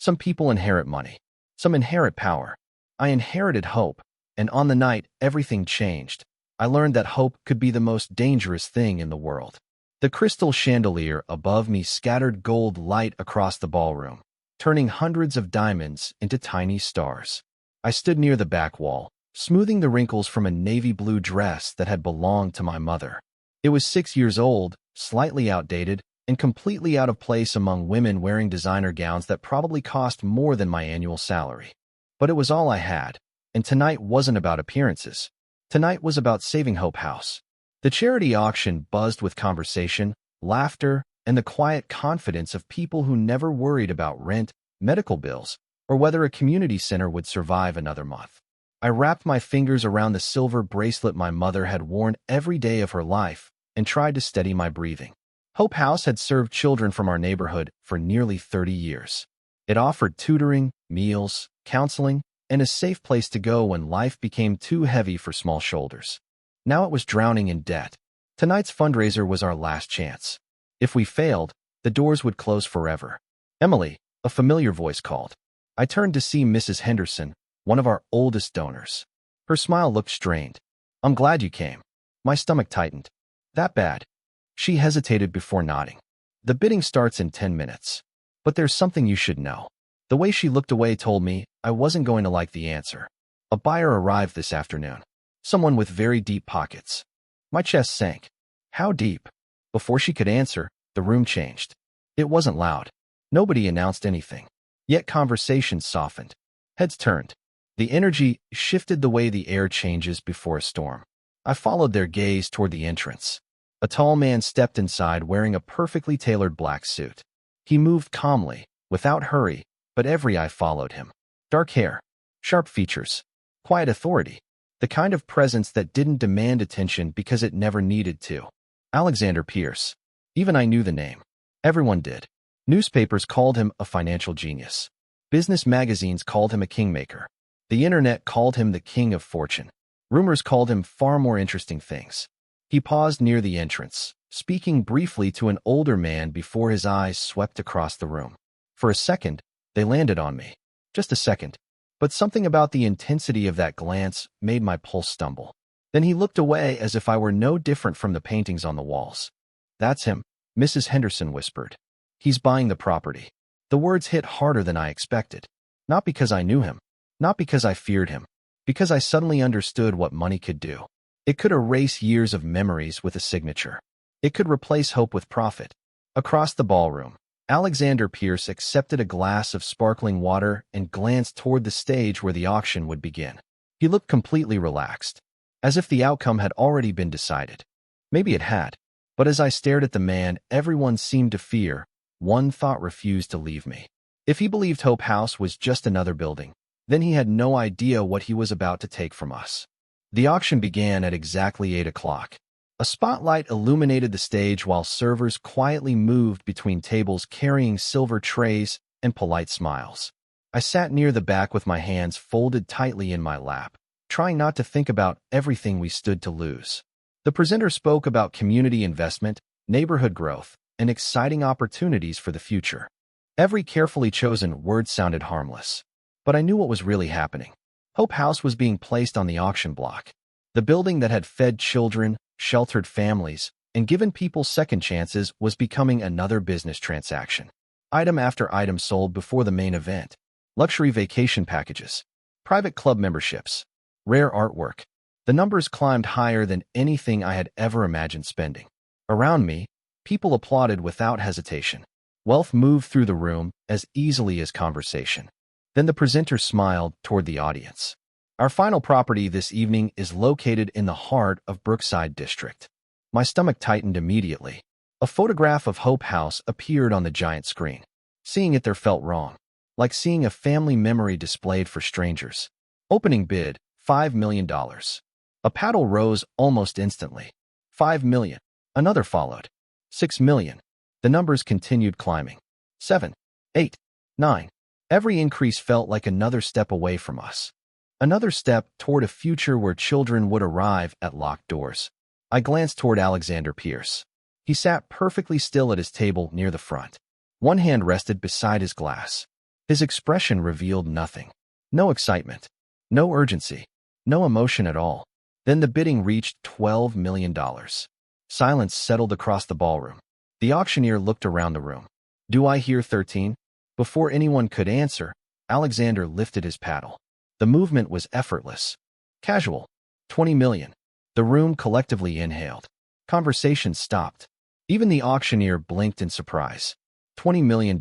Some people inherit money. Some inherit power. I inherited hope, and on the night everything changed. I learned that hope could be the most dangerous thing in the world. The crystal chandelier above me scattered gold light across the ballroom, turning hundreds of diamonds into tiny stars. I stood near the back wall, smoothing the wrinkles from a navy blue dress that had belonged to my mother. It was 6 years old, slightly outdated, and completely out of place among women wearing designer gowns that probably cost more than my annual salary. But it was all I had, and tonight wasn't about appearances. Tonight was about saving Hope House. The charity auction buzzed with conversation, laughter, and the quiet confidence of people who never worried about rent, medical bills, or whether a community center would survive another month. I wrapped my fingers around the silver bracelet my mother had worn every day of her life and tried to steady my breathing. Hope House had served children from our neighborhood for nearly 30 years. It offered tutoring, meals, counseling, and a safe place to go when life became too heavy for small shoulders. Now it was drowning in debt. Tonight's fundraiser was our last chance. If we failed, the doors would close forever. "Emily," a familiar voice called. I turned to see Mrs. Henderson, one of our oldest donors. Her smile looked strained. "I'm glad you came." My stomach tightened. "That bad?" She hesitated before nodding. "The bidding starts in 10 minutes. But there's something you should know." The way she looked away told me I wasn't going to like the answer. "A buyer arrived this afternoon. Someone with very deep pockets." My chest sank. "How deep?" Before she could answer, the room changed. It wasn't loud. Nobody announced anything. Yet conversation softened. Heads turned. The energy shifted the way the air changes before a storm. I followed their gaze toward the entrance. A tall man stepped inside wearing a perfectly tailored black suit. He moved calmly, without hurry, but every eye followed him. Dark hair, sharp features, quiet authority. The kind of presence that didn't demand attention because it never needed to. Alexander Pierce. Even I knew the name. Everyone did. Newspapers called him a financial genius. Business magazines called him a kingmaker. The internet called him the king of fortune. Rumors called him far more interesting things. He paused near the entrance, speaking briefly to an older man before his eyes swept across the room. For a second, they landed on me. Just a second. But something about the intensity of that glance made my pulse stumble. Then he looked away as if I were no different from the paintings on the walls. "That's him," Mrs. Henderson whispered. "He's buying the property." The words hit harder than I expected. Not because I knew him. Not because I feared him. Because I suddenly understood what money could do. It could erase years of memories with a signature. It could replace hope with profit. Across the ballroom, Alexander Pierce accepted a glass of sparkling water and glanced toward the stage where the auction would begin. He looked completely relaxed, as if the outcome had already been decided. Maybe it had, but as I stared at the man everyone seemed to fear, one thought refused to leave me. If he believed Hope House was just another building, then he had no idea what he was about to take from us. The auction began at exactly 8 o'clock. A spotlight illuminated the stage while servers quietly moved between tables carrying silver trays and polite smiles. I sat near the back with my hands folded tightly in my lap, trying not to think about everything we stood to lose. The presenter spoke about community investment, neighborhood growth, and exciting opportunities for the future. Every carefully chosen word sounded harmless. But I knew what was really happening. Hope House was being placed on the auction block. The building that had fed children, sheltered families, and given people second chances was becoming another business transaction. Item after item sold before the main event. Luxury vacation packages, private club memberships, rare artwork. The numbers climbed higher than anything I had ever imagined spending. Around me, people applauded without hesitation. Wealth moved through the room as easily as conversation. Then the presenter smiled toward the audience. "Our final property this evening is located in the heart of Brookside District." My stomach tightened immediately. A photograph of Hope House appeared on the giant screen. Seeing it there felt wrong, like seeing a family memory displayed for strangers. Opening bid, $5 million. A paddle rose almost instantly. 5 million. Another followed. 6 million. The numbers continued climbing. 7, 8, 9. Every increase felt like another step away from us. Another step toward a future where children would arrive at locked doors. I glanced toward Alexander Pierce. He sat perfectly still at his table near the front. One hand rested beside his glass. His expression revealed nothing. No excitement. No urgency. No emotion at all. Then the bidding reached $12 million. Silence settled across the ballroom. The auctioneer looked around the room. "Do I hear 13? Before anyone could answer, Alexander lifted his paddle. The movement was effortless. Casual. 20 million. The room collectively inhaled. Conversation stopped. Even the auctioneer blinked in surprise. $20 million.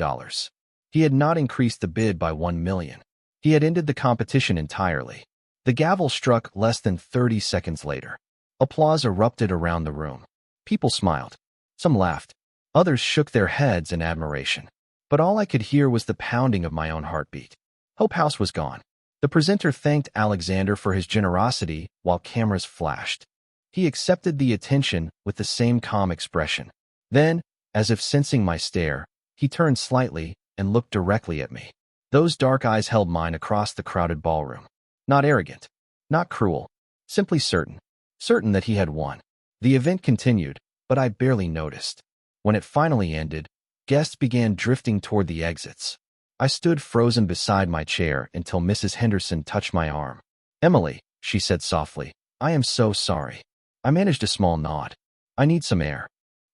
He had not increased the bid by 1 million. He had ended the competition entirely. The gavel struck less than 30 seconds later. Applause erupted around the room. People smiled. Some laughed. Others shook their heads in admiration. But all I could hear was the pounding of my own heartbeat. Hope House was gone. The presenter thanked Alexander for his generosity while cameras flashed. He accepted the attention with the same calm expression. Then, as if sensing my stare, he turned slightly and looked directly at me. Those dark eyes held mine across the crowded ballroom. Not arrogant. Not cruel. Simply certain. Certain that he had won. The event continued, but I barely noticed. When it finally ended, guests began drifting toward the exits. I stood frozen beside my chair until Mrs. Henderson touched my arm. "Emily," she said softly, "I am so sorry." I managed a small nod. "I need some air."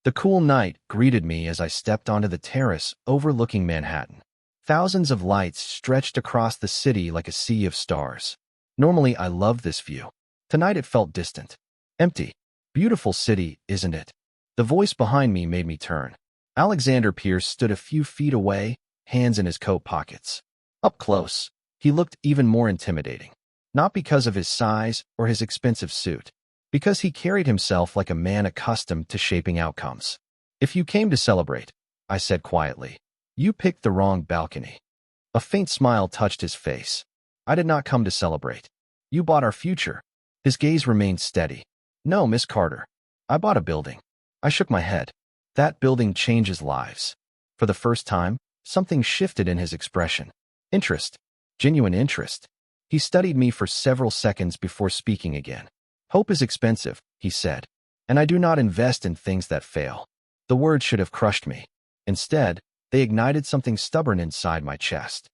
The cool night greeted me as I stepped onto the terrace overlooking Manhattan. Thousands of lights stretched across the city like a sea of stars. Normally, I love this view. Tonight it felt distant. Empty. Beautiful city, isn't it? The voice behind me made me turn. Alexander Pierce stood a few feet away, hands in his coat pockets. Up close, he looked even more intimidating. Not because of his size or his expensive suit. Because he carried himself like a man accustomed to shaping outcomes. "If you came to celebrate," I said quietly, "you picked the wrong balcony." A faint smile touched his face. "I did not come to celebrate. You bought our future." His gaze remained steady. "No, Miss Carter. I bought a building." I shook my head. "That building changes lives." For the first time, something shifted in his expression. Interest. Genuine interest. He studied me for several seconds before speaking again. "Hope is expensive," he said, "and I do not invest in things that fail." The words should have crushed me. Instead, they ignited something stubborn inside my chest.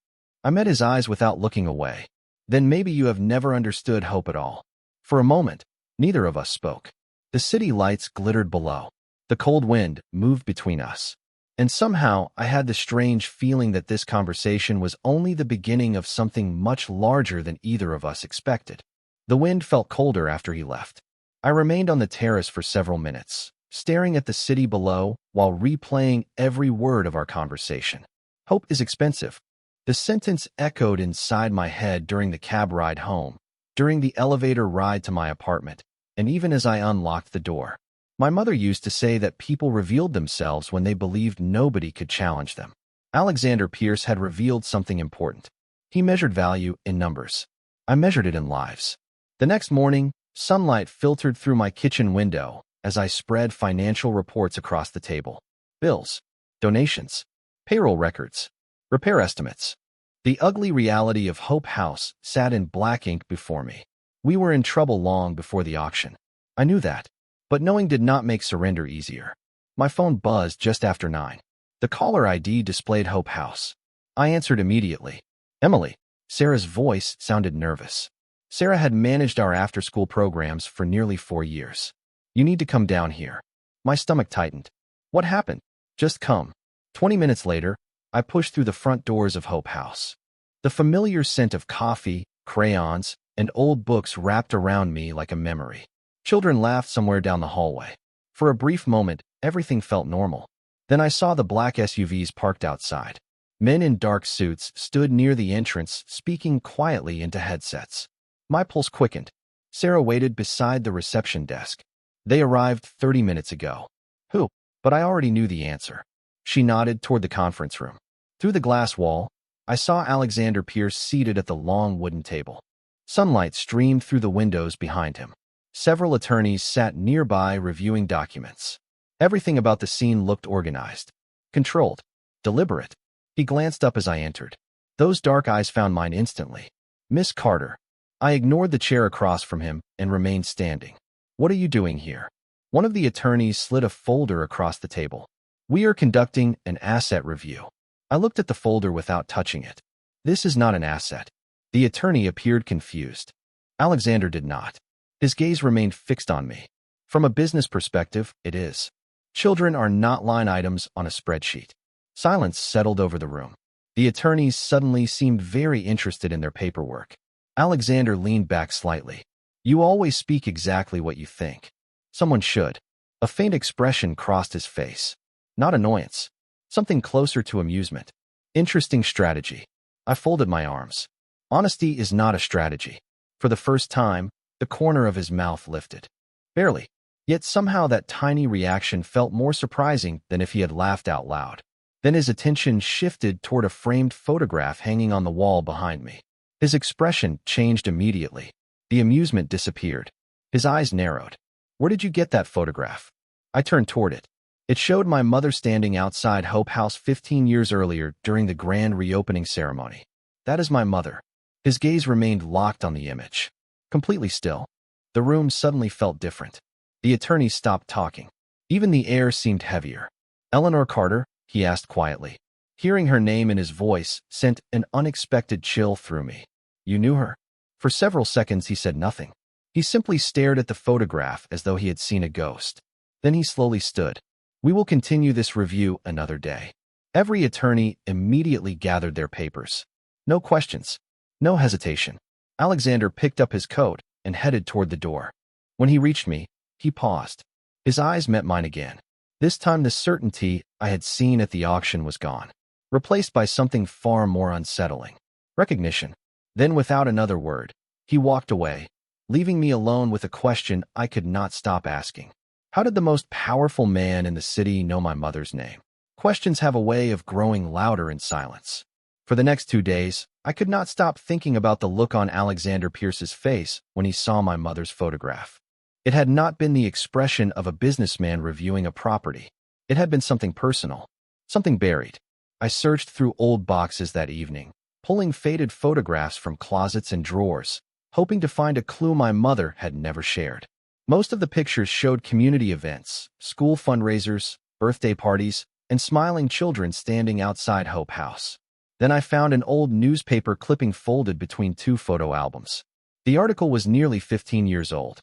I met his eyes without looking away. "Then maybe you have never understood hope at all." For a moment, neither of us spoke. The city lights glittered below. The cold wind moved between us. And somehow, I had the strange feeling that this conversation was only the beginning of something much larger than either of us expected. The wind felt colder after he left. I remained on the terrace for several minutes, staring at the city below while replaying every word of our conversation. Hope is expensive. The sentence echoed inside my head during the cab ride home, during the elevator ride to my apartment, and even as I unlocked the door. My mother used to say that people revealed themselves when they believed nobody could challenge them. Alexander Pierce had revealed something important. He measured value in numbers. I measured it in lives. The next morning, sunlight filtered through my kitchen window as I spread financial reports across the table. Bills, donations, payroll records, repair estimates. The ugly reality of Hope House sat in black ink before me. We were in trouble long before the auction. I knew that. But knowing did not make surrender easier. My phone buzzed just after 9. The caller ID displayed Hope House. I answered immediately. "Emily." Sarah's voice sounded nervous. Sarah had managed our after-school programs for nearly 4 years. "You need to come down here." My stomach tightened. "What happened?" "Just come." 20 minutes later, I pushed through the front doors of Hope House. The familiar scent of coffee, crayons, and old books wrapped around me like a memory. Children laughed somewhere down the hallway. For a brief moment, everything felt normal. Then I saw the black SUVs parked outside. Men in dark suits stood near the entrance, speaking quietly into headsets. My pulse quickened. Sarah waited beside the reception desk. "They arrived 30 minutes ago." "Who?" But I already knew the answer. She nodded toward the conference room. Through the glass wall, I saw Alexander Pierce seated at the long wooden table. Sunlight streamed through the windows behind him. Several attorneys sat nearby reviewing documents. Everything about the scene looked organized, controlled, deliberate. He glanced up as I entered. Those dark eyes found mine instantly. "Miss Carter." I ignored the chair across from him and remained standing. "What are you doing here?" One of the attorneys slid a folder across the table. "We are conducting an asset review." I looked at the folder without touching it. This is not an asset. The attorney appeared confused. Alexander did not. His gaze remained fixed on me. From a business perspective, it is. Children are not line items on a spreadsheet. Silence settled over the room. The attorneys suddenly seemed very interested in their paperwork. Alexander leaned back slightly. You always speak exactly what you think. Someone should. A faint expression crossed his face. Not annoyance. Something closer to amusement. Interesting strategy. I folded my arms. Honesty is not a strategy. For the first time, the corner of his mouth lifted. Barely. Yet somehow that tiny reaction felt more surprising than if he had laughed out loud. Then his attention shifted toward a framed photograph hanging on the wall behind me. His expression changed immediately. The amusement disappeared. His eyes narrowed. Where did you get that photograph? I turned toward it. It showed my mother standing outside Hope House 15 years earlier during the grand reopening ceremony. That is my mother. His gaze remained locked on the image. Completely still. The room suddenly felt different. The attorney stopped talking. Even the air seemed heavier. Eleanor Carter? He asked quietly. Hearing her name in his voice sent an unexpected chill through me. You knew her? For several seconds he said nothing. He simply stared at the photograph as though he had seen a ghost. Then he slowly stood. We will continue this review another day. Every attorney immediately gathered their papers. No questions. No hesitation. Alexander picked up his coat and headed toward the door. When he reached me, he paused. His eyes met mine again. This time the certainty I had seen at the auction was gone, replaced by something far more unsettling. Recognition. Then without another word, he walked away, leaving me alone with a question I could not stop asking. How did the most powerful man in the city know my mother's name? Questions have a way of growing louder in silence. For the next 2 days, I could not stop thinking about the look on Alexander Pierce's face when he saw my mother's photograph. It had not been the expression of a businessman reviewing a property. It had been something personal, something buried. I searched through old boxes that evening, pulling faded photographs from closets and drawers, hoping to find a clue my mother had never shared. Most of the pictures showed community events, school fundraisers, birthday parties, and smiling children standing outside Hope House. Then I found an old newspaper clipping folded between 2 photo albums. The article was nearly 15 years old.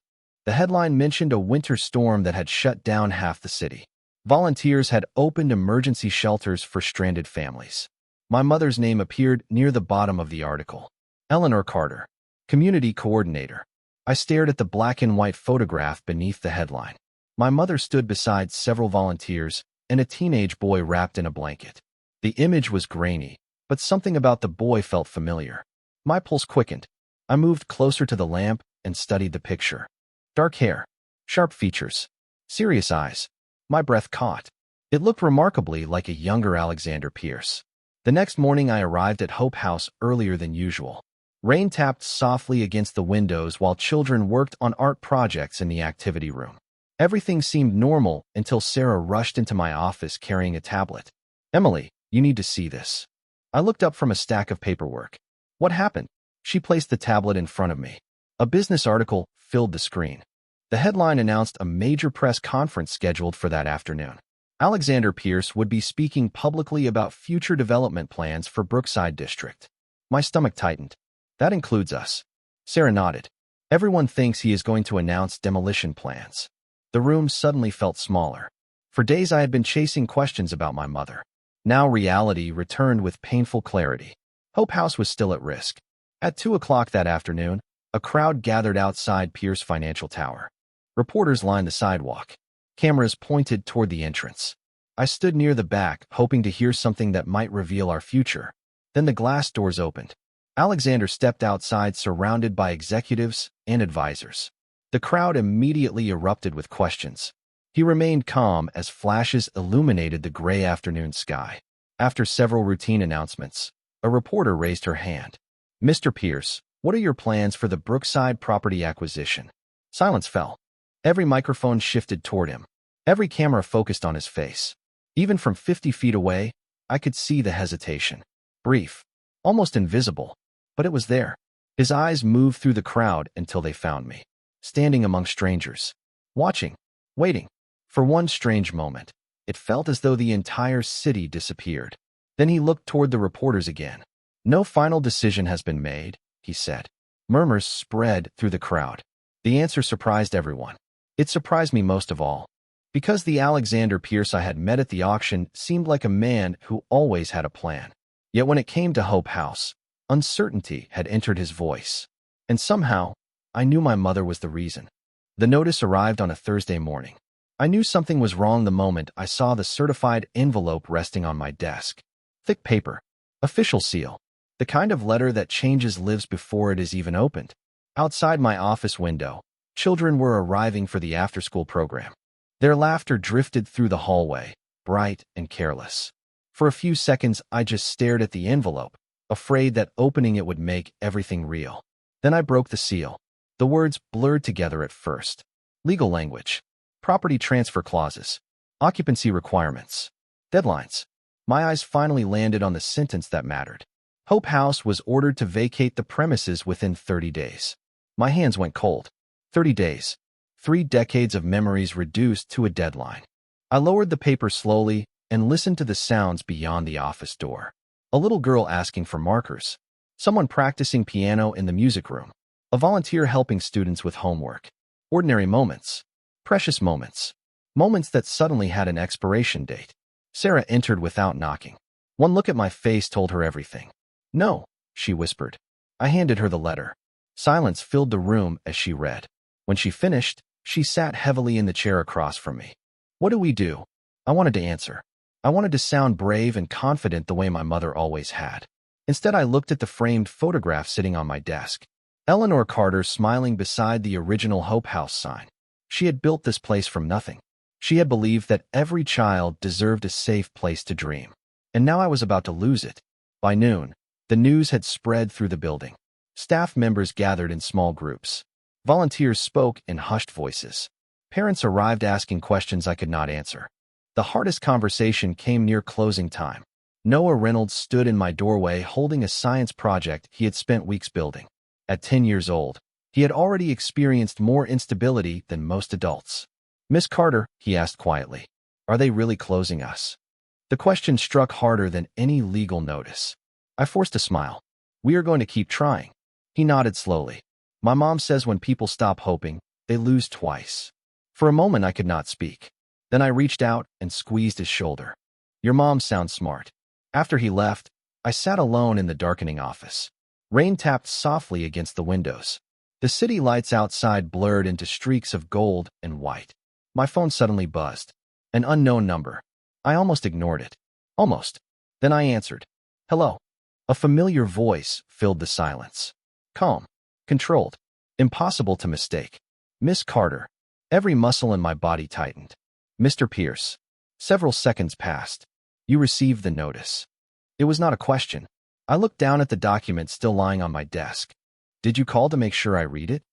The headline mentioned a winter storm that had shut down half the city. Volunteers had opened emergency shelters for stranded families. My mother's name appeared near the bottom of the article. Eleanor Carter, Community Coordinator. I stared at the black and white photograph beneath the headline. My mother stood beside several volunteers and a teenage boy wrapped in a blanket. The image was grainy, but something about the boy felt familiar. My pulse quickened. I moved closer to the lamp and studied the picture. Dark hair, sharp features, serious eyes. My breath caught. It looked remarkably like a younger Alexander Pierce. The next morning I arrived at Hope House earlier than usual. Rain tapped softly against the windows while children worked on art projects in the activity room. Everything seemed normal until Sarah rushed into my office carrying a tablet. Emily, you need to see this. I looked up from a stack of paperwork. What happened? She placed the tablet in front of me. A business article filled the screen. The headline announced a major press conference scheduled for that afternoon. Alexander Pierce would be speaking publicly about future development plans for Brookside District. My stomach tightened. That includes us. Sarah nodded. Everyone thinks he is going to announce demolition plans. The room suddenly felt smaller. For days I had been chasing questions about my mother. Now reality returned with painful clarity. Hope House was still at risk. At 2 o'clock that afternoon, a crowd gathered outside Pierce Financial Tower. Reporters lined the sidewalk. Cameras pointed toward the entrance. I stood near the back, hoping to hear something that might reveal our future. Then the glass doors opened. Alexander stepped outside surrounded by executives and advisors. The crowd immediately erupted with questions. He remained calm as flashes illuminated the gray afternoon sky. After several routine announcements, a reporter raised her hand. Mr. Pierce, what are your plans for the Brookside property acquisition? Silence fell. Every microphone shifted toward him. Every camera focused on his face. Even from 50 feet away, I could see the hesitation. Brief, almost invisible, but it was there. His eyes moved through the crowd until they found me, standing among strangers, watching, waiting. For one strange moment, it felt as though the entire city disappeared. Then he looked toward the reporters again. No final decision has been made, he said. Murmurs spread through the crowd. The answer surprised everyone. It surprised me most of all, because the Alexander Pierce I had met at the auction seemed like a man who always had a plan. Yet when it came to Hope House, uncertainty had entered his voice. And somehow, I knew my mother was the reason. The notice arrived on a Thursday morning. I knew something was wrong the moment I saw the certified envelope resting on my desk. Thick paper. Official seal. The kind of letter that changes lives before it is even opened. Outside my office window, children were arriving for the after-school program. Their laughter drifted through the hallway, bright and careless. For a few seconds, I just stared at the envelope, afraid that opening it would make everything real. Then I broke the seal. The words blurred together at first. Legal language. Property transfer clauses. Occupancy requirements. Deadlines. My eyes finally landed on the sentence that mattered. Hope House was ordered to vacate the premises within 30 days. My hands went cold. 30 days. 3 decades of memories reduced to a deadline. I lowered the paper slowly and listened to the sounds beyond the office door. A little girl asking for markers. Someone practicing piano in the music room. A volunteer helping students with homework. Ordinary moments. Precious moments. Moments that suddenly had an expiration date. Sarah entered without knocking. One look at my face told her everything. "No," she whispered. I handed her the letter. Silence filled the room as she read. When she finished, she sat heavily in the chair across from me. "What do we do?" I wanted to answer. I wanted to sound brave and confident the way my mother always had. Instead, I looked at the framed photograph sitting on my desk. Eleanor Carter smiling beside the original Hope House sign. She had built this place from nothing. She had believed that every child deserved a safe place to dream. And now I was about to lose it. By noon, the news had spread through the building. Staff members gathered in small groups. Volunteers spoke in hushed voices. Parents arrived asking questions I could not answer. The hardest conversation came near closing time. Noah Reynolds stood in my doorway holding a science project he had spent weeks building. At 10 years old, he had already experienced more instability than most adults. "Miss Carter," he asked quietly, "are they really closing us?" The question struck harder than any legal notice. I forced a smile. "We are going to keep trying." He nodded slowly. "My mom says when people stop hoping, they lose twice." For a moment I could not speak. Then I reached out and squeezed his shoulder. "Your mom sounds smart." After he left, I sat alone in the darkening office. Rain tapped softly against the windows. The city lights outside blurred into streaks of gold and white. My phone suddenly buzzed. An unknown number. I almost ignored it. Almost. Then I answered. "Hello." A familiar voice filled the silence. Calm. Controlled. Impossible to mistake. "Miss Carter." Every muscle in my body tightened. "Mr. Pierce." Several seconds passed. "You received the notice." It was not a question. I looked down at the document still lying on my desk. "Did you call to make sure I read it?"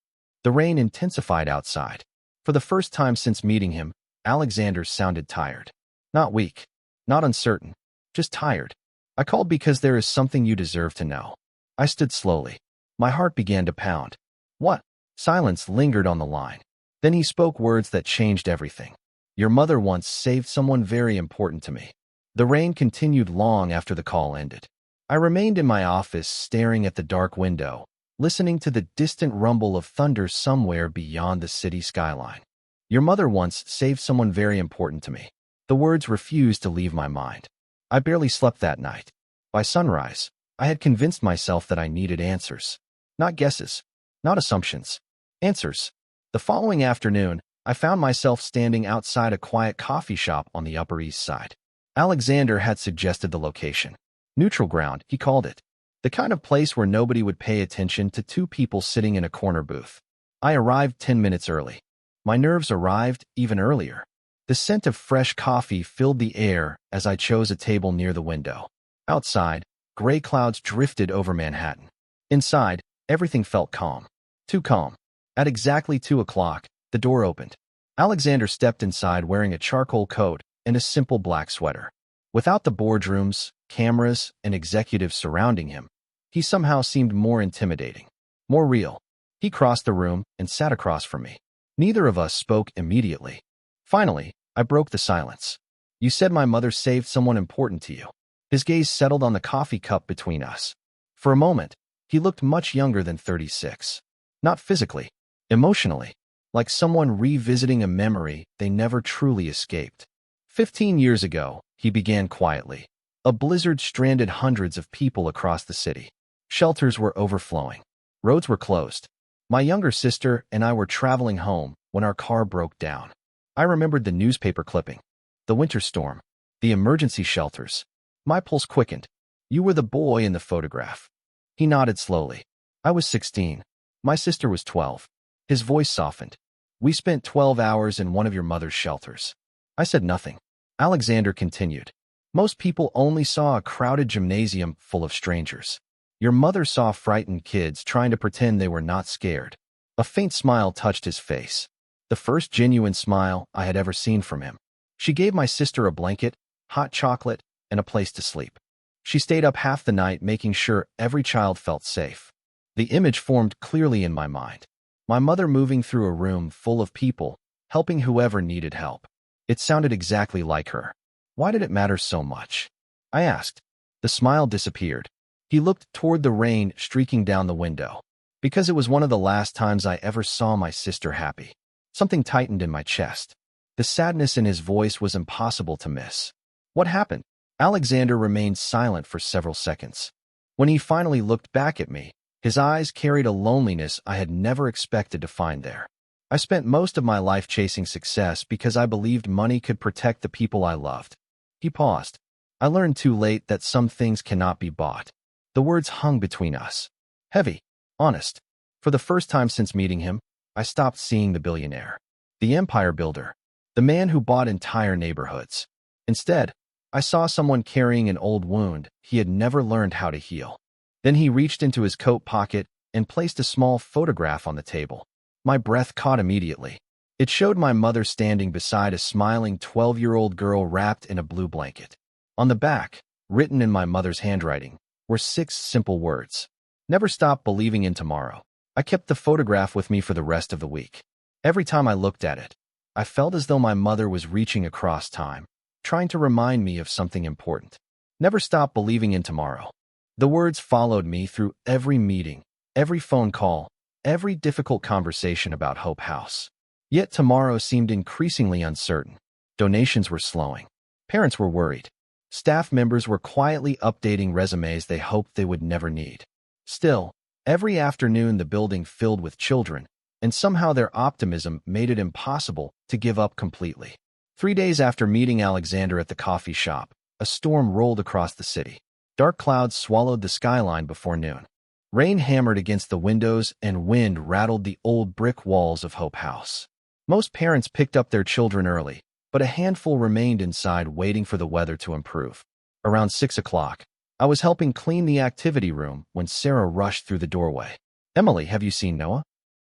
The rain intensified outside. For the first time since meeting him, Alexander sounded tired. Not weak. Not uncertain. Just tired. "I called because there is something you deserve to know." I stood slowly. My heart began to pound. "What?" Silence lingered on the line. Then he spoke words that changed everything. "Your mother once saved someone very important to me." The rain continued long after the call ended. I remained in my office staring at the dark window, listening to the distant rumble of thunder somewhere beyond the city skyline. "Your mother once saved someone very important to me." The words refused to leave my mind. I barely slept that night. By sunrise, I had convinced myself that I needed answers. Not guesses. Not assumptions. Answers. The following afternoon, I found myself standing outside a quiet coffee shop on the Upper East Side. Alexander had suggested the location. Neutral ground, he called it. The kind of place where nobody would pay attention to two people sitting in a corner booth. I arrived 10 minutes early. My nerves arrived even earlier. The scent of fresh coffee filled the air as I chose a table near the window. Outside, gray clouds drifted over Manhattan. Inside, everything felt calm. Too calm. At exactly 2 o'clock, the door opened. Alexander stepped inside wearing a charcoal coat and a simple black sweater. Without the boardrooms, cameras, and executives surrounding him, he somehow seemed more intimidating, more real. He crossed the room and sat across from me. Neither of us spoke immediately. Finally, I broke the silence. "You said my mother saved someone important to you." His gaze settled on the coffee cup between us. For a moment, he looked much younger than 36. Not physically, emotionally, like someone revisiting a memory they never truly escaped. 15 years ago, he began quietly. A blizzard stranded hundreds of people across the city. Shelters were overflowing. Roads were closed. My younger sister and I were traveling home when our car broke down. I remembered the newspaper clipping, the winter storm, the emergency shelters. My pulse quickened. You were the boy in the photograph. He nodded slowly. I was 16. My sister was 12. His voice softened. We spent 12 hours in one of your mother's shelters. I said nothing. Alexander continued. Most people only saw a crowded gymnasium full of strangers. Your mother saw frightened kids trying to pretend they were not scared. A faint smile touched his face. The first genuine smile I had ever seen from him. She gave my sister a blanket, hot chocolate, and a place to sleep. She stayed up half the night making sure every child felt safe. The image formed clearly in my mind. My mother moving through a room full of people, helping whoever needed help. It sounded exactly like her. Why did it matter so much? I asked. The smile disappeared. He looked toward the rain streaking down the window. Because it was one of the last times I ever saw my sister happy. Something tightened in my chest. The sadness in his voice was impossible to miss. What happened? Alexander remained silent for several seconds. When he finally looked back at me, his eyes carried a loneliness I had never expected to find there. I spent most of my life chasing success because I believed money could protect the people I loved. He paused. I learned too late that some things cannot be bought. The words hung between us. Heavy, honest. For the first time since meeting him, I stopped seeing the billionaire, the empire builder, the man who bought entire neighborhoods. Instead, I saw someone carrying an old wound he had never learned how to heal. Then he reached into his coat pocket and placed a small photograph on the table. My breath caught immediately. It showed my mother standing beside a smiling 12-year-old girl wrapped in a blue blanket. On the back, written in my mother's handwriting, were 6 simple words. Never stop believing in tomorrow. I kept the photograph with me for the rest of the week. Every time I looked at it, I felt as though my mother was reaching across time, trying to remind me of something important. Never stop believing in tomorrow. The words followed me through every meeting, every phone call, every difficult conversation about Hope House. Yet tomorrow seemed increasingly uncertain. Donations were slowing. Parents were worried. Staff members were quietly updating resumes they hoped they would never need. Still, every afternoon the building filled with children, and somehow their optimism made it impossible to give up completely. 3 days after meeting Alexander at the coffee shop, a storm rolled across the city. Dark clouds swallowed the skyline before noon. Rain hammered against the windows and wind rattled the old brick walls of Hope House. Most parents picked up their children early, but a handful remained inside waiting for the weather to improve. Around 6 o'clock, I was helping clean the activity room when Sarah rushed through the doorway. Emily, have you seen Noah?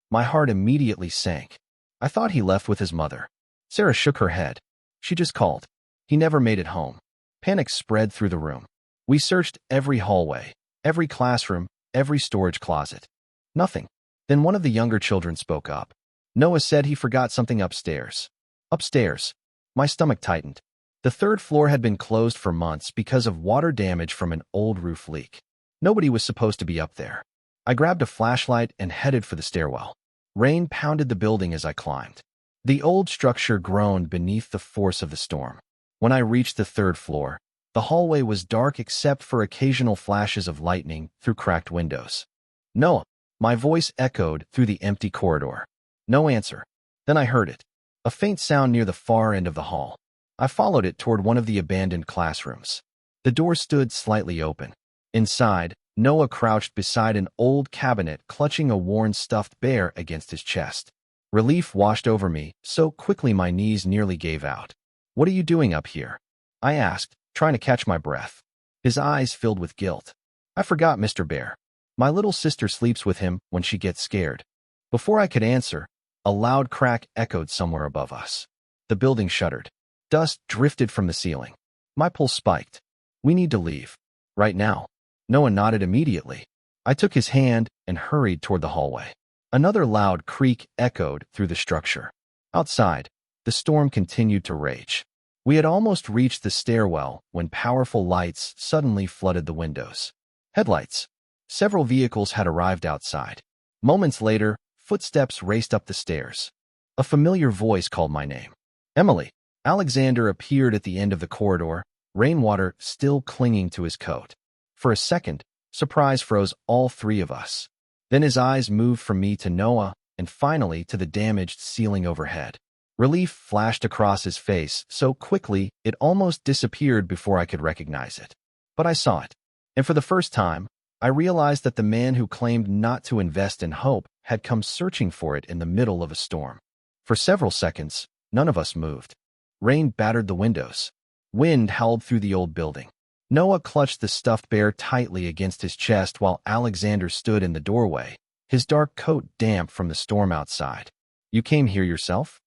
My heart immediately sank. I thought he left with his mother. Sarah shook her head. She just called. He never made it home. Panic spread through the room. We searched every hallway, every classroom, every storage closet. Nothing. Then one of the younger children spoke up. Noah said he forgot something upstairs. Upstairs. My stomach tightened. The 3rd floor had been closed for months because of water damage from an old roof leak. Nobody was supposed to be up there. I grabbed a flashlight and headed for the stairwell. Rain pounded the building as I climbed. The old structure groaned beneath the force of the storm. When I reached the 3rd floor, the hallway was dark except for occasional flashes of lightning through cracked windows. Noah, my voice echoed through the empty corridor. No answer. Then I heard it. A faint sound near the far end of the hall. I followed it toward one of the abandoned classrooms. The door stood slightly open. Inside, Noah crouched beside an old cabinet, clutching a worn stuffed bear against his chest. Relief washed over me so quickly my knees nearly gave out. What are you doing up here? I asked, trying to catch my breath. His eyes filled with guilt. I forgot, Mr. Bear. My little sister sleeps with him when she gets scared. Before I could answer, a loud crack echoed somewhere above us. The building shuddered. Dust drifted from the ceiling. My pulse spiked. We need to leave. Right now. Noah nodded immediately. I took his hand and hurried toward the hallway. Another loud creak echoed through the structure. Outside, the storm continued to rage. We had almost reached the stairwell when powerful lights suddenly flooded the windows. Headlights. Several vehicles had arrived outside. Moments later, footsteps raced up the stairs. A familiar voice called my name. Emily. Alexander appeared at the end of the corridor, rainwater still clinging to his coat. For a second, surprise froze all three of us. Then his eyes moved from me to Noah, and finally to the damaged ceiling overhead. Relief flashed across his face so quickly it almost disappeared before I could recognize it. But I saw it, and for the first time, I realized that the man who claimed not to invest in hope had come searching for it in the middle of a storm. For several seconds, none of us moved. Rain battered the windows. Wind howled through the old building. Noah clutched the stuffed bear tightly against his chest while Alexander stood in the doorway, his dark coat damp from the storm outside. "You came here yourself?"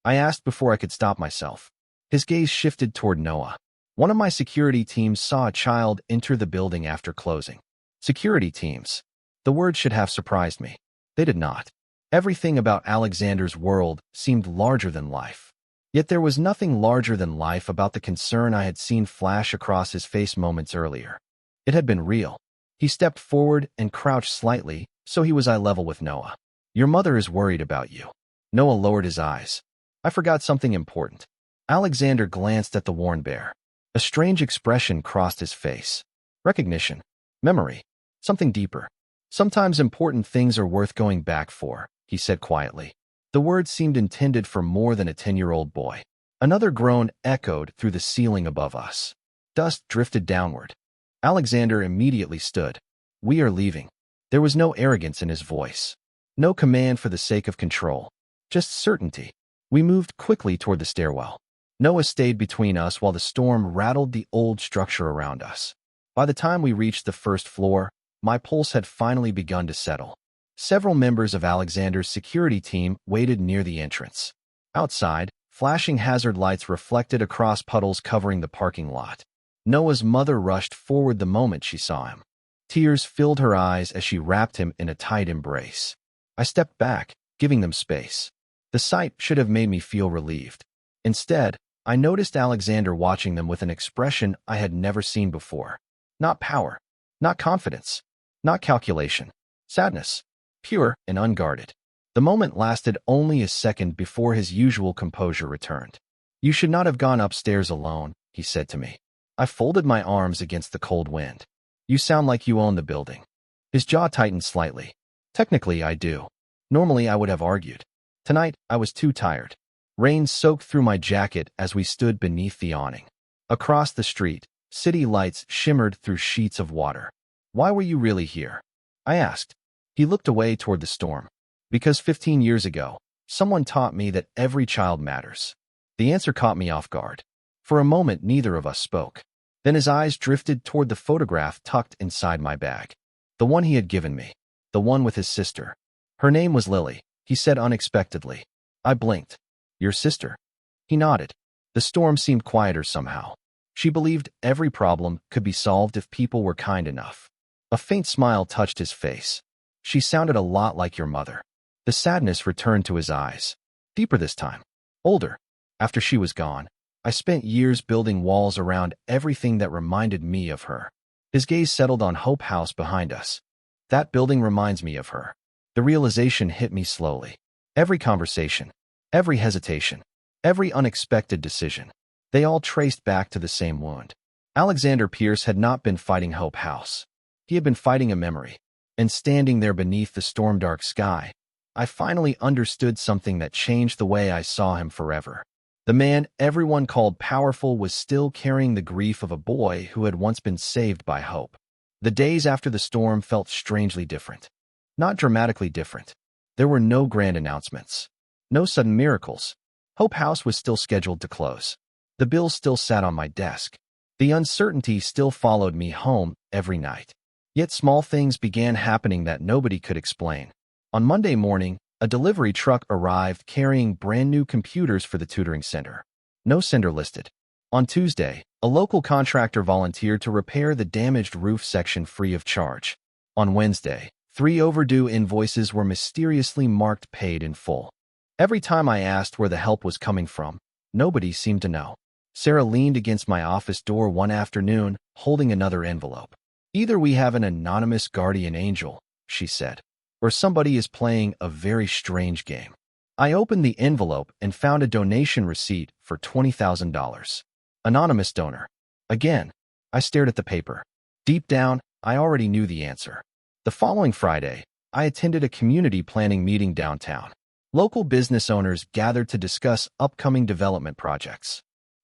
I asked before I could stop myself. His gaze shifted toward Noah. "One of my security teams saw a child enter the building after closing." Security teams. The word should have surprised me. They did not. Everything about Alexander's world seemed larger than life. Yet there was nothing larger than life about the concern I had seen flash across his face moments earlier. It had been real. He stepped forward and crouched slightly, so he was eye level with Noah. "Your mother is worried about you." Noah lowered his eyes. "I forgot something important." Alexander glanced at the worn bear. A strange expression crossed his face. Recognition. Memory. Something deeper. "Sometimes important things are worth going back for," he said quietly. The words seemed intended for more than a 10-year-old boy. Another groan echoed through the ceiling above us. Dust drifted downward. Alexander immediately stood. "We are leaving." There was no arrogance in his voice. No command for the sake of control. Just certainty. We moved quickly toward the stairwell. Noah stayed between us while the storm rattled the old structure around us. By the time we reached the first floor, my pulse had finally begun to settle. Several members of Alexander's security team waited near the entrance. Outside, flashing hazard lights reflected across puddles covering the parking lot. Noah's mother rushed forward the moment she saw him. Tears filled her eyes as she wrapped him in a tight embrace. I stepped back, giving them space. The sight should have made me feel relieved. Instead, I noticed Alexander watching them with an expression I had never seen before. Not power, not confidence, not calculation. Sadness. Pure and unguarded. The moment lasted only a second before his usual composure returned. "You should not have gone upstairs alone," he said to me. I folded my arms against the cold wind. "You sound like you own the building." His jaw tightened slightly. "Technically, I do. Normally, I would have argued. Tonight, I was too tired." Rain soaked through my jacket as we stood beneath the awning. Across the street, city lights shimmered through sheets of water. "Why were you really here?" I asked. He looked away toward the storm. "Because 15 years ago, someone taught me that every child matters." The answer caught me off guard. For a moment, neither of us spoke. Then his eyes drifted toward the photograph tucked inside my bag. The one he had given me. The one with his sister. "Her name was Lily," he said unexpectedly. I blinked. "Your sister?" He nodded. The storm seemed quieter somehow. "She believed every problem could be solved if people were kind enough." A faint smile touched his face. "She sounded a lot like your mother." The sadness returned to his eyes. Deeper this time. Older. After she was gone, I spent years building walls around everything that reminded me of her. His gaze settled on Hope House behind us. "That building reminds me of her." The realization hit me slowly. Every conversation, every hesitation, every unexpected decision, they all traced back to the same wound. Alexander Pierce had not been fighting Hope House. He had been fighting a memory. And standing there beneath the storm-dark sky, I finally understood something that changed the way I saw him forever. The man everyone called powerful was still carrying the grief of a boy who had once been saved by hope. The days after the storm felt strangely different. Not dramatically different. There were no grand announcements. No sudden miracles. Hope House was still scheduled to close. The bill still sat on my desk. The uncertainty still followed me home every night. Yet small things began happening that nobody could explain. On Monday morning, a delivery truck arrived carrying brand new computers for the tutoring center. No sender listed. On Tuesday, a local contractor volunteered to repair the damaged roof section free of charge. On Wednesday, 3 overdue invoices were mysteriously marked paid in full. Every time I asked where the help was coming from, nobody seemed to know. Sarah leaned against my office door one afternoon, holding another envelope. Either we have an anonymous guardian angel, she said, or somebody is playing a very strange game. I opened the envelope and found a donation receipt for $20,000. Anonymous donor. Again, I stared at the paper. Deep down, I already knew the answer. The following Friday, I attended a community planning meeting downtown. Local business owners gathered to discuss upcoming development projects.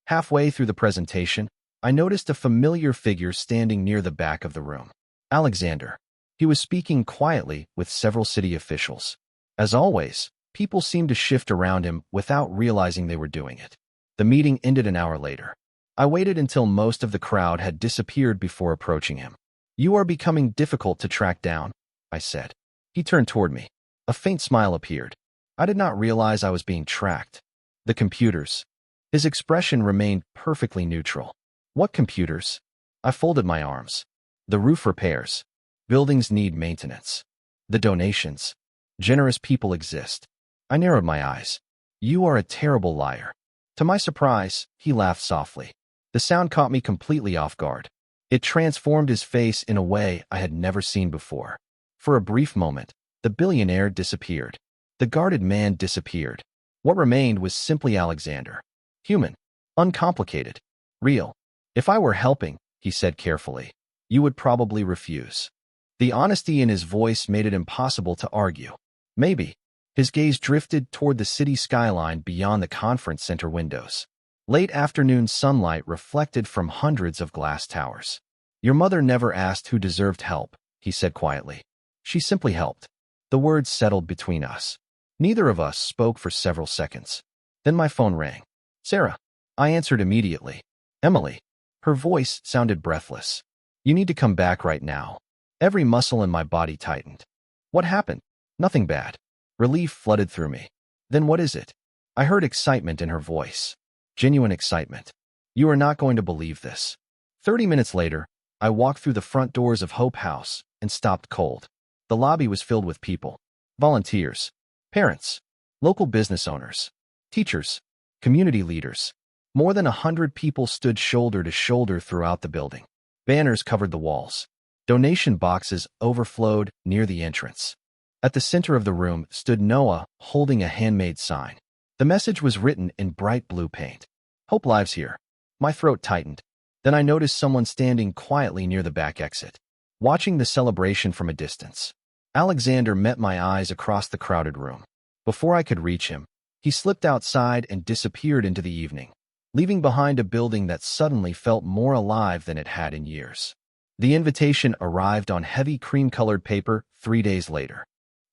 Halfway through the presentation, I noticed a familiar figure standing near the back of the room. Alexander. He was speaking quietly with several city officials. As always, people seemed to shift around him without realizing they were doing it. The meeting ended an hour later. I waited until most of the crowd had disappeared before approaching him. "You are becoming difficult to track down," I said. He turned toward me. A faint smile appeared. I did not realize I was being tracked. "The computers." His expression remained perfectly neutral. "What computers?" I folded my arms. "The roof repairs. Buildings need maintenance. The donations. Generous people exist." I narrowed my eyes. "You are a terrible liar." To my surprise, he laughed softly. The sound caught me completely off guard. It transformed his face in a way I had never seen before. For a brief moment, the billionaire disappeared. The guarded man disappeared. What remained was simply Alexander. Human, uncomplicated, real. "If I were helping," he said carefully, "you would probably refuse." The honesty in his voice made it impossible to argue. "Maybe." His gaze drifted toward the city skyline beyond the conference center windows. Late afternoon sunlight reflected from hundreds of glass towers. "Your mother never asked who deserved help," he said quietly. "She simply helped." The words settled between us. Neither of us spoke for several seconds. Then my phone rang. "Sarah." I answered immediately. "Emily." Her voice sounded breathless. "You need to come back right now." Every muscle in my body tightened. "What happened?" "Nothing bad." Relief flooded through me. "Then what is it?" I heard excitement in her voice. Genuine excitement. "You are not going to believe this." 30 minutes later, I walked through the front doors of Hope House and stopped cold. The lobby was filled with people. Volunteers. Parents. Local business owners. Teachers. Community leaders. More than 100 people stood shoulder to shoulder throughout the building. Banners covered the walls. Donation boxes overflowed near the entrance. At the center of the room stood Noah, holding a handmade sign. The message was written in bright blue paint. "Hope lives here." My throat tightened. Then I noticed someone standing quietly near the back exit, watching the celebration from a distance. Alexander met my eyes across the crowded room. Before I could reach him, he slipped outside and disappeared into the evening, leaving behind a building that suddenly felt more alive than it had in years. The invitation arrived on heavy cream-colored paper 3 days later.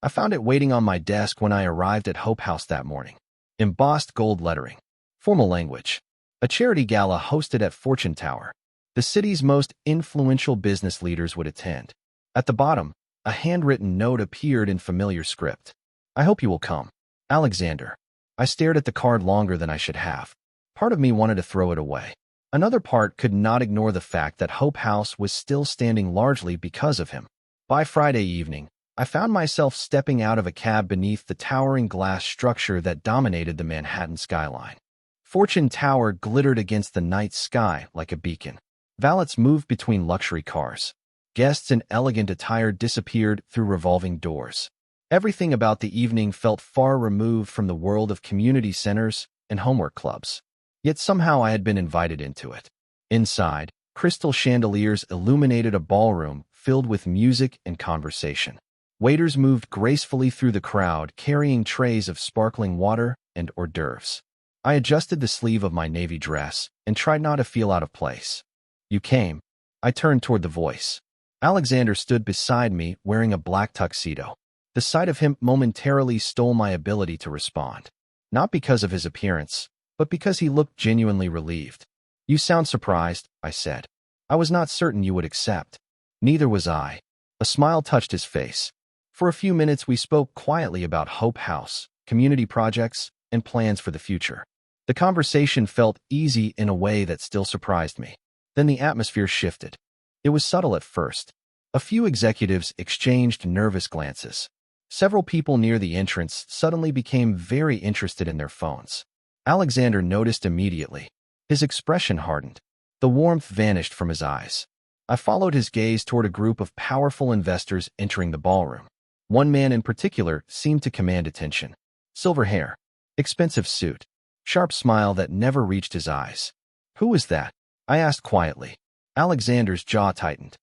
I found it waiting on my desk when I arrived at Hope House that morning. Embossed gold lettering. Formal language. A charity gala hosted at Fortune Tower. The city's most influential business leaders would attend. At the bottom, a handwritten note appeared in familiar script. "I hope you will come. Alexander." I stared at the card longer than I should have. Part of me wanted to throw it away. Another part could not ignore the fact that Hope House was still standing largely because of him. By Friday evening, I found myself stepping out of a cab beneath the towering glass structure that dominated the Manhattan skyline. Fortune Tower glittered against the night sky like a beacon. Valets moved between luxury cars. Guests in elegant attire disappeared through revolving doors. Everything about the evening felt far removed from the world of community centers and homework clubs. Yet somehow I had been invited into it. Inside, crystal chandeliers illuminated a ballroom filled with music and conversation. Waiters moved gracefully through the crowd, carrying trays of sparkling water and hors d'oeuvres. I adjusted the sleeve of my navy dress and tried not to feel out of place. "You came." I turned toward the voice. Alexander stood beside me wearing a black tuxedo. The sight of him momentarily stole my ability to respond. Not because of his appearance, but because he looked genuinely relieved. "You sound surprised," I said. "I was not certain you would accept." "Neither was I." A smile touched his face. For a few minutes we spoke quietly about Hope House, community projects, and plans for the future. The conversation felt easy in a way that still surprised me. Then the atmosphere shifted. It was subtle at first. A few executives exchanged nervous glances. Several people near the entrance suddenly became very interested in their phones. Alexander noticed immediately. His expression hardened. The warmth vanished from his eyes. I followed his gaze toward a group of powerful investors entering the ballroom. One man in particular seemed to command attention. Silver hair, expensive suit, sharp smile that never reached his eyes. Who was that? I asked quietly. Alexander's jaw tightened.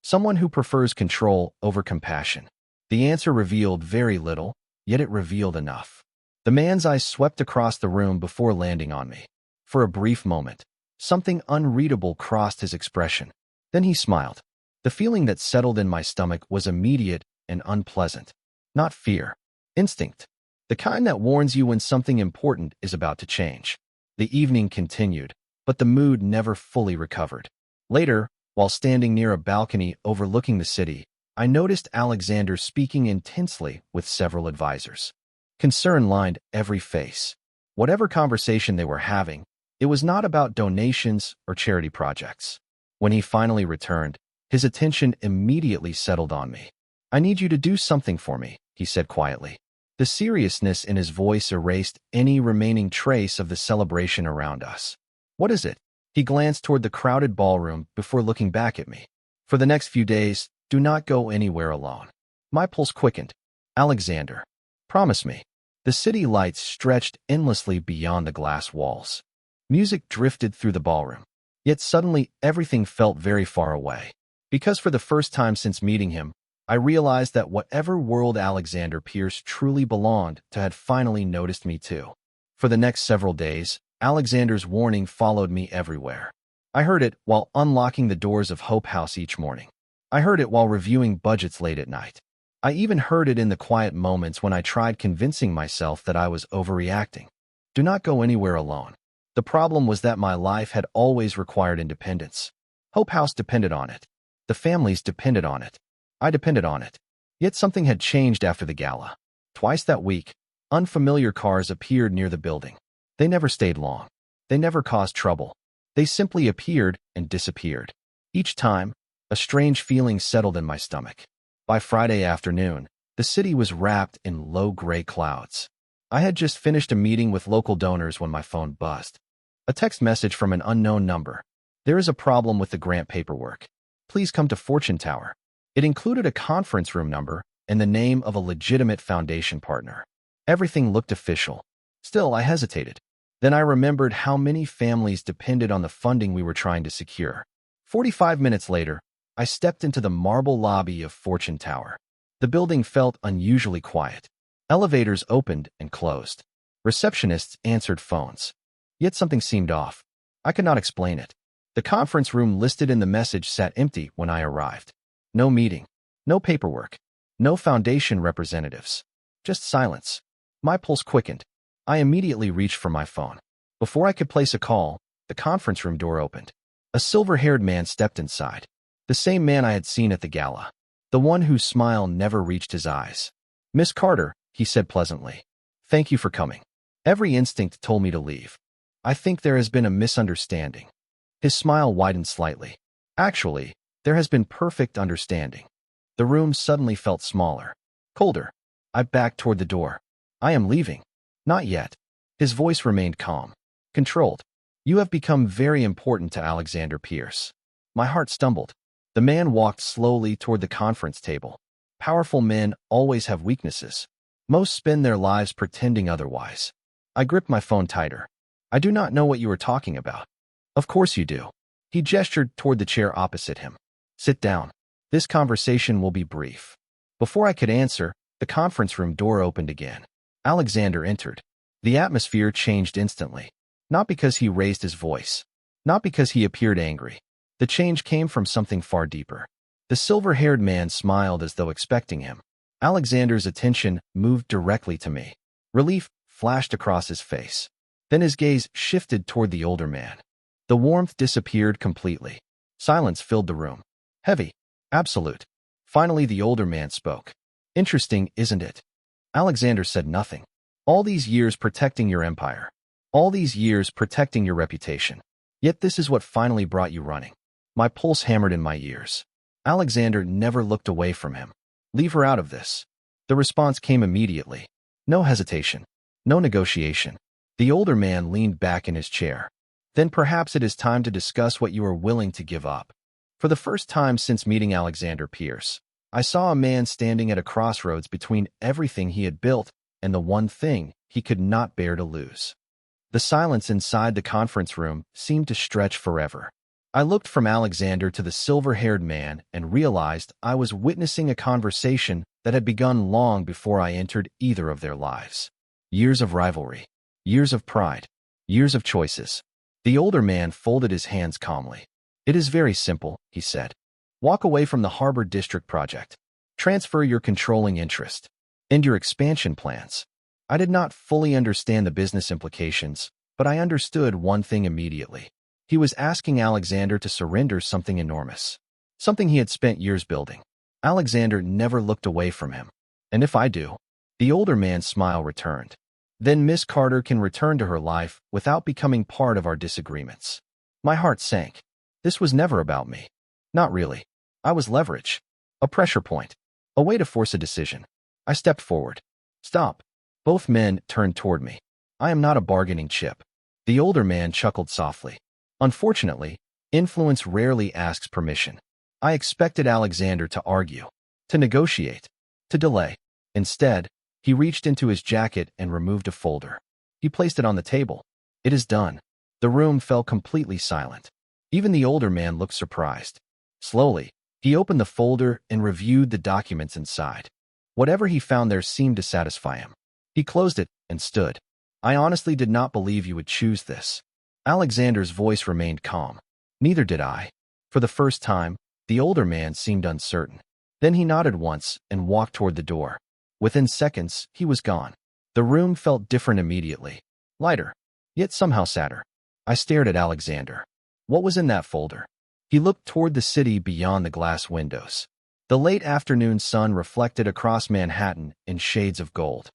Someone who prefers control over compassion. The answer revealed very little, yet it revealed enough. The man's eyes swept across the room before landing on me. For a brief moment, something unreadable crossed his expression. Then he smiled. The feeling that settled in my stomach was immediate and unpleasant. Not fear. Instinct. The kind that warns you when something important is about to change. The evening continued, but the mood never fully recovered. Later, while standing near a balcony overlooking the city, I noticed Alexander speaking intensely with several advisors. Concern lined every face. Whatever conversation they were having, it was not about donations or charity projects. When he finally returned, his attention immediately settled on me. "I need you to do something for me," he said quietly. The seriousness in his voice erased any remaining trace of the celebration around us. "What is it?" He glanced toward the crowded ballroom before looking back at me. "For the next few days, do not go anywhere alone." My pulse quickened. "Alexander, promise me." The city lights stretched endlessly beyond the glass walls. Music drifted through the ballroom. Yet suddenly, everything felt very far away. Because for the first time since meeting him, I realized that whatever world Alexander Pierce truly belonged to had finally noticed me too. For the next several days, Alexander's warning followed me everywhere. I heard it while unlocking the doors of Hope House each morning. I heard it while reviewing budgets late at night. I even heard it in the quiet moments when I tried convincing myself that I was overreacting. Do not go anywhere alone. The problem was that my life had always required independence. Hope House depended on it. The families depended on it. I depended on it. Yet something had changed after the gala. Twice that week, unfamiliar cars appeared near the building. They never stayed long. They never caused trouble. They simply appeared and disappeared. Each time, a strange feeling settled in my stomach. By Friday afternoon, the city was wrapped in low gray clouds. I had just finished a meeting with local donors when my phone buzzed. A text message from an unknown number. "There is a problem with the grant paperwork. Please come to Fortune Tower." It included a conference room number and the name of a legitimate foundation partner. Everything looked official. Still, I hesitated. Then I remembered how many families depended on the funding we were trying to secure. 45 minutes later, I stepped into the marble lobby of Fortune Tower. The building felt unusually quiet. Elevators opened and closed. Receptionists answered phones. Yet something seemed off. I could not explain it. The conference room listed in the message sat empty when I arrived. No meeting. No paperwork. No foundation representatives. Just silence. My pulse quickened. I immediately reached for my phone. Before I could place a call, the conference room door opened. A silver-haired man stepped inside. The same man I had seen at the gala. The one whose smile never reached his eyes. "Miss Carter," he said pleasantly. "Thank you for coming. Every instinct told me to leave. I think there has been a misunderstanding." His smile widened slightly. "Actually, there has been perfect understanding." The room suddenly felt smaller, colder. I backed toward the door. "I am leaving." "Not yet." His voice remained calm, controlled. "You have become very important to Alexander Pierce." My heart stumbled. The man walked slowly toward the conference table. Powerful men always have weaknesses. Most spend their lives pretending otherwise. I gripped my phone tighter. "I do not know what you are talking about." "Of course you do." He gestured toward the chair opposite him. "Sit down. This conversation will be brief." Before I could answer, the conference room door opened again. Alexander entered. The atmosphere changed instantly. Not because he raised his voice. Not because he appeared angry. The change came from something far deeper. The silver-haired man smiled as though expecting him. Alexander's attention moved directly to me. Relief flashed across his face. Then his gaze shifted toward the older man. The warmth disappeared completely. Silence filled the room. Heavy. Absolute. Finally, the older man spoke. "Interesting, isn't it?" Alexander said nothing. "All these years protecting your empire. All these years protecting your reputation. Yet this is what finally brought you running." My pulse hammered in my ears. Alexander never looked away from him. "Leave her out of this." The response came immediately. No hesitation. No negotiation. The older man leaned back in his chair. "Then perhaps it is time to discuss what you are willing to give up." For the first time since meeting Alexander Pierce, I saw a man standing at a crossroads between everything he had built and the one thing he could not bear to lose. The silence inside the conference room seemed to stretch forever. I looked from Alexander to the silver-haired man and realized I was witnessing a conversation that had begun long before I entered either of their lives. Years of rivalry, years of pride, years of choices. The older man folded his hands calmly. "It is very simple," he said. "Walk away from the Harbor District project. Transfer your controlling interest. End your expansion plans." I did not fully understand the business implications, but I understood one thing immediately. He was asking Alexander to surrender something enormous, something he had spent years building. Alexander never looked away from him. "And if I do?" The older man's smile returned. "Then Miss Carter can return to her life without becoming part of our disagreements." My heart sank. This was never about me. Not really. I was leverage, a pressure point, a way to force a decision. I stepped forward. "Stop." Both men turned toward me. "I am not a bargaining chip." The older man chuckled softly. "Unfortunately, influence rarely asks permission." I expected Alexander to argue, to negotiate, to delay. Instead, he reached into his jacket and removed a folder. He placed it on the table. "It is done." The room fell completely silent. Even the older man looked surprised. Slowly, he opened the folder and reviewed the documents inside. Whatever he found there seemed to satisfy him. He closed it and stood. "I honestly did not believe you would choose this." Alexander's voice remained calm. Neither did I. For the first time, the older man seemed uncertain. Then he nodded once and walked toward the door. Within seconds, he was gone. The room felt different immediately. Lighter, yet somehow sadder. I stared at Alexander. What was in that folder? He looked toward the city beyond the glass windows. The late afternoon sun reflected across Manhattan in shades of gold.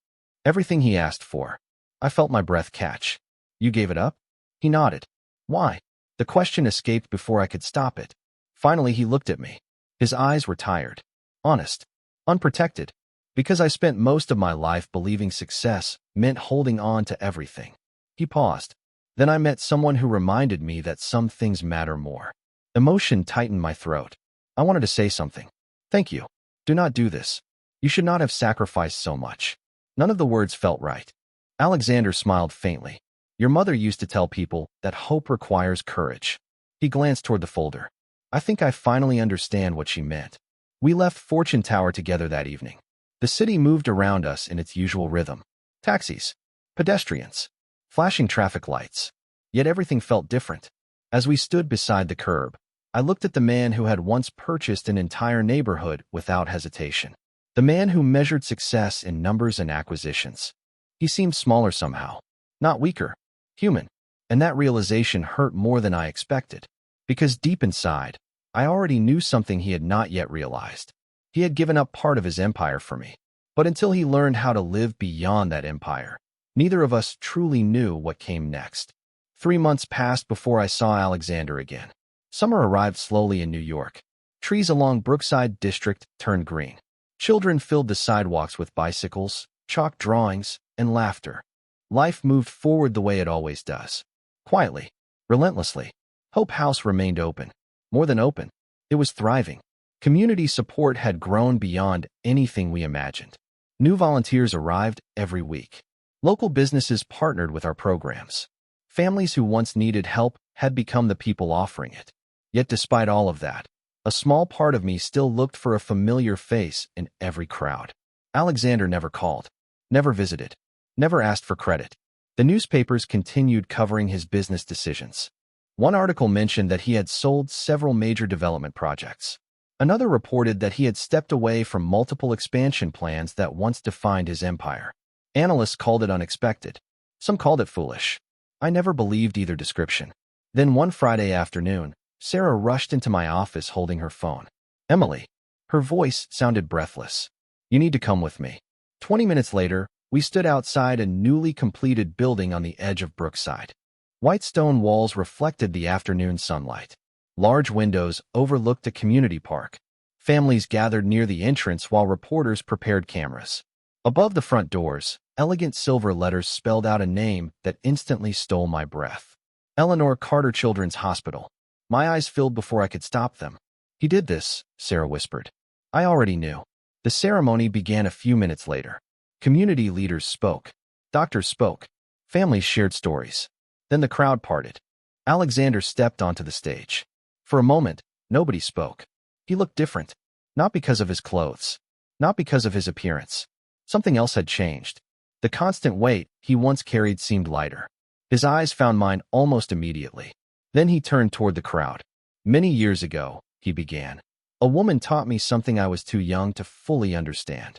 Everything he asked for. I felt my breath catch. "You gave it up?" He nodded. "Why?" The question escaped before I could stop it. Finally, he looked at me. His eyes were tired, honest, unprotected. "Because I spent most of my life believing success meant holding on to everything." He paused. "Then I met someone who reminded me that some things matter more." Emotion tightened my throat. I wanted to say something. "Thank you. Do not do this. You should not have sacrificed so much." None of the words felt right. Alexander smiled faintly. "Your mother used to tell people that hope requires courage." He glanced toward the folder. I think I finally understand what she meant. We left Fortune Tower together that evening. The city moved around us in its usual rhythm. Taxis, pedestrians, flashing traffic lights. Yet everything felt different. As we stood beside the curb, I looked at the man who had once purchased an entire neighborhood without hesitation. The man who measured success in numbers and acquisitions. He seemed smaller somehow, not weaker, human. And that realization hurt more than I expected. Because deep inside, I already knew something he had not yet realized. He had given up part of his empire for me. But until he learned how to live beyond that empire, neither of us truly knew what came next. 3 months passed before I saw Alexander again. Summer arrived slowly in New York. Trees along Brookside District turned green. Children filled the sidewalks with bicycles, chalk drawings, and laughter. Life moved forward the way it always does. Quietly, relentlessly. Hope House remained open. More than open, it was thriving. Community support had grown beyond anything we imagined. New volunteers arrived every week. Local businesses partnered with our programs. Families who once needed help had become the people offering it. Yet despite all of that, a small part of me still looked for a familiar face in every crowd. Alexander never called, never visited, never asked for credit. The newspapers continued covering his business decisions. One article mentioned that he had sold several major development projects. Another reported that he had stepped away from multiple expansion plans that once defined his empire. Analysts called it unexpected. Some called it foolish. I never believed either description. Then one Friday afternoon, Sarah rushed into my office holding her phone. "Emily." Her voice sounded breathless. "You need to come with me." 20 minutes later, we stood outside a newly completed building on the edge of Brookside. White stone walls reflected the afternoon sunlight. Large windows overlooked a community park. Families gathered near the entrance while reporters prepared cameras. Above the front doors, elegant silver letters spelled out a name that instantly stole my breath. Eleanor Carter Children's Hospital. My eyes filled before I could stop them. He did this, Sarah whispered. I already knew. The ceremony began a few minutes later. Community leaders spoke. Doctors spoke. Families shared stories. Then the crowd parted. Alexander stepped onto the stage. For a moment, nobody spoke. He looked different. Not because of his clothes. Not because of his appearance. Something else had changed. The constant weight he once carried seemed lighter. His eyes found mine almost immediately. Then he turned toward the crowd. Many years ago, he began. A woman taught me something I was too young to fully understand.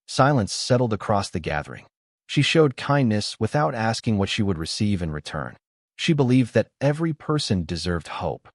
Silence settled across the gathering. She showed kindness without asking what she would receive in return. She believed that every person deserved hope.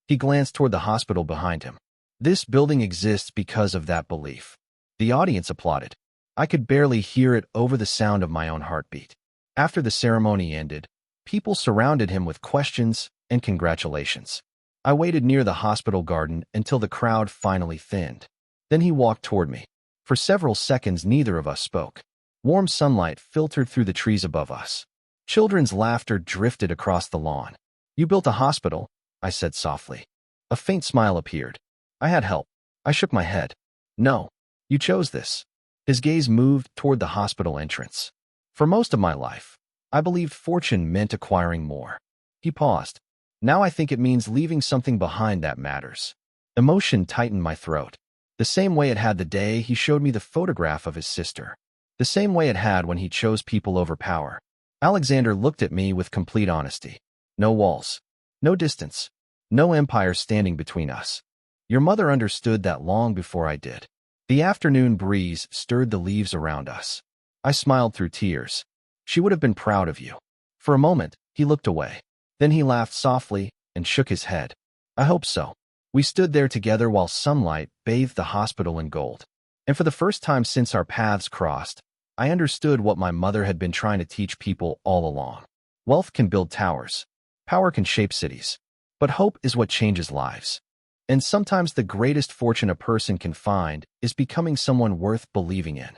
He glanced toward the hospital behind him. This building exists because of that belief. The audience applauded. I could barely hear it over the sound of my own heartbeat. After the ceremony ended, people surrounded him with questions and congratulations. I waited near the hospital garden until the crowd finally thinned. Then he walked toward me. For several seconds, neither of us spoke. Warm sunlight filtered through the trees above us. Children's laughter drifted across the lawn. You built a hospital, I said softly. A faint smile appeared. I had help. I shook my head. No, you chose this. His gaze moved toward the hospital entrance. For most of my life, I believed fortune meant acquiring more. He paused. Now I think it means leaving something behind that matters. Emotion tightened my throat. The same way it had the day he showed me the photograph of his sister. The same way it had when he chose people over power. Alexander looked at me with complete honesty. No walls. No distance. No empire standing between us. Your mother understood that long before I did. The afternoon breeze stirred the leaves around us. I smiled through tears. She would have been proud of you. For a moment, he looked away. Then he laughed softly and shook his head. I hope so. We stood there together while sunlight bathed the hospital in gold. And for the first time since our paths crossed, I understood what my mother had been trying to teach people all along. Wealth can build towers. Power can shape cities. But hope is what changes lives. And sometimes the greatest fortune a person can find is becoming someone worth believing in.